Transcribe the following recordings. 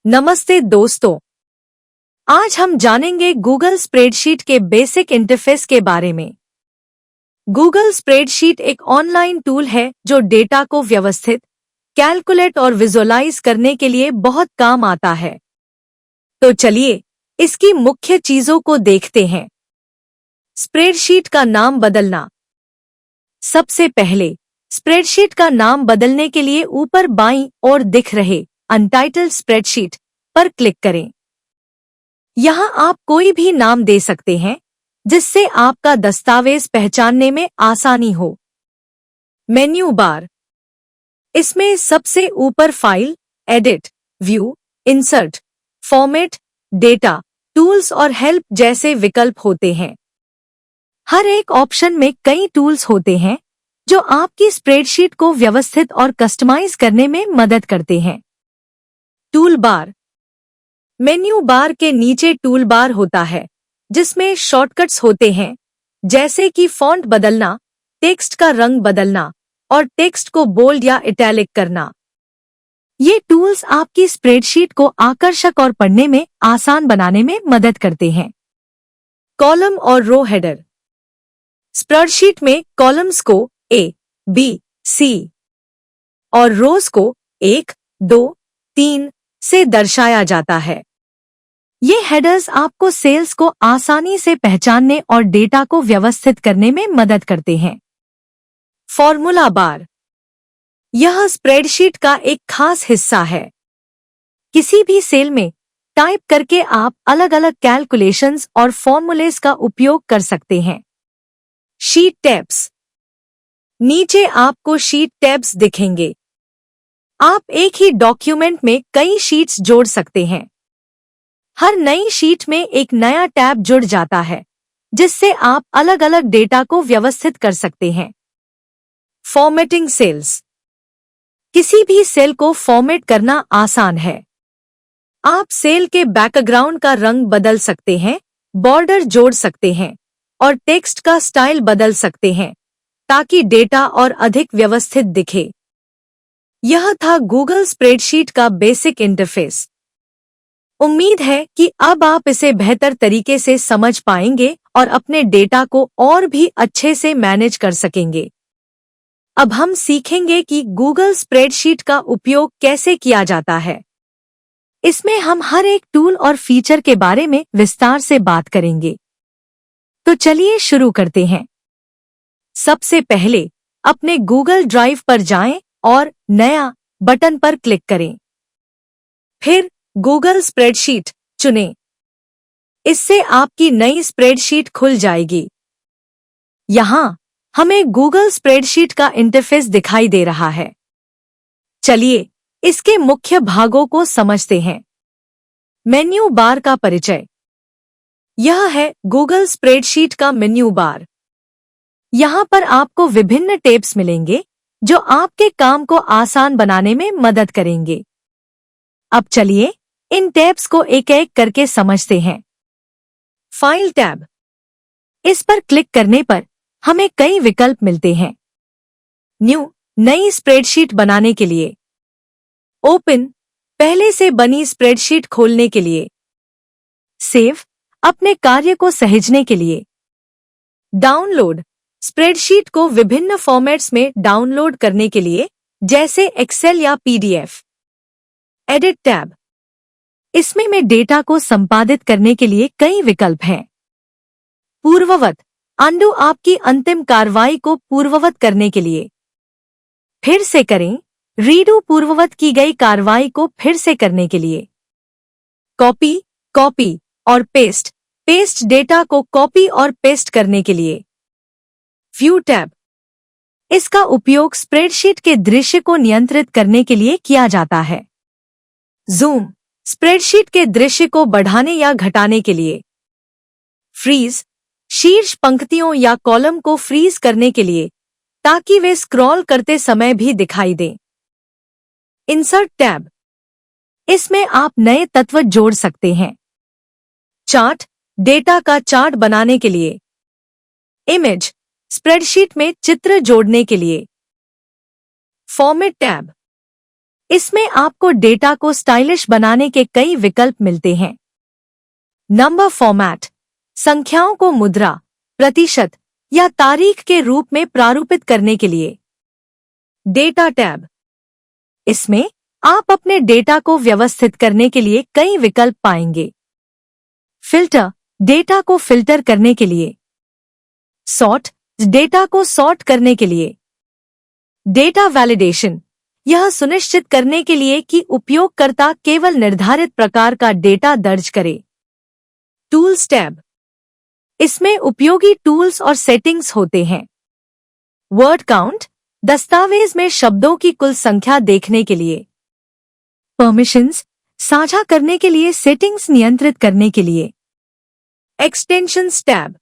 नमस्ते दोस्तों, आज हम जानेंगे गूगल स्प्रेडशीट के बेसिक इंटरफेस के बारे में। गूगल स्प्रेडशीट एक ऑनलाइन टूल है जो डेटा को व्यवस्थित, कैलकुलेट और विजुअलाइज करने के लिए बहुत काम आता है। तो चलिए इसकी मुख्य चीजों को देखते हैं। स्प्रेडशीट का नाम बदलना। सबसे पहले स्प्रेडशीट का नाम बदलने के लिए ऊपर बाईं ओर दिख रहे अनटाइटल्ड स्प्रेडशीट पर क्लिक करें। यहां आप कोई भी नाम दे सकते हैं जिससे आपका दस्तावेज पहचानने में आसानी हो। Menu bar. इसमें सबसे ऊपर file, edit, view, insert, format, data, tools और हेल्प जैसे विकल्प होते हैं। हर एक ऑप्शन में कई टूल्स होते हैं जो आपकी स्प्रेडशीट को व्यवस्थित और कस्टमाइज करने में मदद करते हैं। Tool bar. मेन्यू बार के नीचे टूल बार होता है जिसमें शॉर्टकट्स होते हैं, जैसे कि फॉन्ट बदलना, टेक्स्ट का रंग बदलना और टेक्स्ट को बोल्ड या इटैलिक करना। ये टूल्स आपकी स्प्रेडशीट को आकर्षक और पढ़ने में आसान बनाने में मदद करते हैं। कॉलम और रो हेडर। स्प्रेडशीट में कॉलम्स को ए, बी, सी और रोज को 1, 2, 3 से दर्शाया जाता है। ये हेडर्स आपको सेल्स को आसानी से पहचानने और डेटा को व्यवस्थित करने में मदद करते हैं। Formula bar. यह स्प्रेडशीट का एक खास हिस्सा है। किसी भी सेल में टाइप करके आप अलग अलग कैलकुलेशंस और फॉर्मूलेस का उपयोग कर सकते हैं। Sheet tabs. नीचे आपको शीट टैब्स दिखेंगे। आप एक ही डॉक्यूमेंट में कई शीट्स जोड़ सकते हैं। हर नई शीट में एक नया टैब जुड़ जाता है जिससे आप अलग अलग डेटा को व्यवस्थित कर सकते हैं। Formatting cells. किसी भी सेल को फॉर्मेट करना आसान है। आप सेल के बैकग्राउंड का रंग बदल सकते हैं, बॉर्डर जोड़ सकते हैं और टेक्स्ट का स्टाइल बदल सकते हैं ताकि डेटा और अधिक व्यवस्थित दिखे। यह था गूगल स्प्रेडशीट का बेसिक इंटरफेस। उम्मीद है कि अब आप इसे बेहतर तरीके से समझ पाएंगे और अपने डेटा को और भी अच्छे से मैनेज कर सकेंगे। अब हम सीखेंगे कि गूगल स्प्रेडशीट का उपयोग कैसे किया जाता है। इसमें हम हर एक टूल और फीचर के बारे में विस्तार से बात करेंगे। तो चलिए शुरू करते हैं। सबसे पहले अपने गूगल ड्राइव पर जाएं और नया बटन पर क्लिक करें। फिर गूगल स्प्रेडशीट चुनें। इससे आपकी नई स्प्रेडशीट खुल जाएगी। यहाँ हमें गूगल स्प्रेडशीट का इंटरफेस दिखाई दे रहा है। चलिए इसके मुख्य भागों को समझते हैं। मेन्यू बार का परिचय। यह है गूगल स्प्रेडशीट का मेन्यू बार। यहाँ पर आपको विभिन्न टैब्स मिलेंगे जो आपके काम को आसान बनाने में मदद करेंगे। अब चलिए इन टैब्स को एक एक करके समझते हैं। File tab. इस पर क्लिक करने पर हमें कई विकल्प मिलते हैं। न्यू, नई स्प्रेडशीट बनाने के लिए। ओपन, पहले से बनी स्प्रेडशीट खोलने के लिए। सेव, अपने कार्य को सहेजने के लिए। डाउनलोड, स्प्रेडशीट को विभिन्न फॉर्मेट्स में डाउनलोड करने के लिए, जैसे एक्सेल या पीडीएफ। Edit tab. इसमें में डेटा को संपादित करने के लिए कई विकल्प हैं। पूर्ववत, अंडू, आपकी अंतिम कार्रवाई को पूर्ववत करने के लिए। फिर से करें, रीडू, पूर्ववत की गई कार्रवाई को फिर से करने के लिए। कॉपी, कॉपी और पेस्ट, पेस्ट, डेटा को कॉपी और पेस्ट करने के लिए। View tab. इसका उपयोग स्प्रेडशीट के दृश्य को नियंत्रित करने के लिए किया जाता है। जूम, स्प्रेडशीट के दृश्य को बढ़ाने या घटाने के लिए। फ्रीज, शीर्ष पंक्तियों या कॉलम को फ्रीज करने के लिए ताकि वे स्क्रॉल करते समय भी दिखाई दें। Insert tab. इसमें आप नए तत्व जोड़ सकते हैं। चार्ट, डेटा का चार्ट बनाने के लिए। इमेज, स्प्रेडशीट में चित्र जोड़ने के लिए। Format tab. इसमें आपको डेटा को स्टाइलिश बनाने के कई विकल्प मिलते हैं। नंबर फॉर्मेट, संख्याओं को मुद्रा, प्रतिशत या तारीख के रूप में प्रारूपित करने के लिए। डेटा टैब, इसमें आप अपने डेटा को व्यवस्थित करने के लिए कई विकल्प पाएंगे। फिल्टर, डेटा को फिल्टर करने के लिए। सॉर्ट, डेटा को सॉर्ट करने के लिए। डेटा वैलिडेशन, यह सुनिश्चित करने के लिए कि उपयोगकर्ता केवल निर्धारित प्रकार का डेटा दर्ज करे। टूल्स टैब, इसमें उपयोगी टूल्स और सेटिंग्स होते हैं। वर्ड काउंट, दस्तावेज में शब्दों की कुल संख्या देखने के लिए। परमिशंस, साझा करने के लिए सेटिंग्स नियंत्रित करने के लिए। एक्सटेंशंस टैब,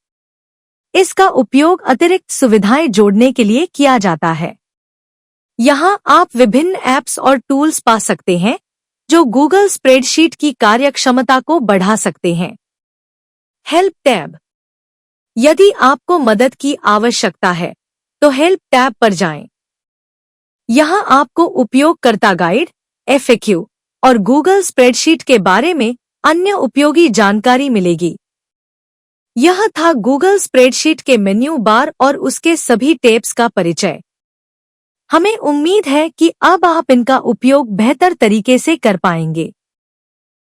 इसका उपयोग अतिरिक्त सुविधाएं जोड़ने के लिए किया जाता है। यहां आप विभिन्न ऐप्स और टूल्स पा सकते हैं जो गूगल स्प्रेडशीट की कार्यक्षमता को बढ़ा सकते हैं। हेल्प टैब, यदि आपको मदद की आवश्यकता है तो हेल्प टैब पर जाएं। यहां आपको उपयोगकर्ता गाइड, FAQ और गूगल स्प्रेडशीट के बारे में अन्य उपयोगी जानकारी मिलेगी। यह था गूगल स्प्रेडशीट के मेन्यू बार और उसके सभी टैब्स का परिचय। हमें उम्मीद है कि अब आप इनका उपयोग बेहतर तरीके से कर पाएंगे।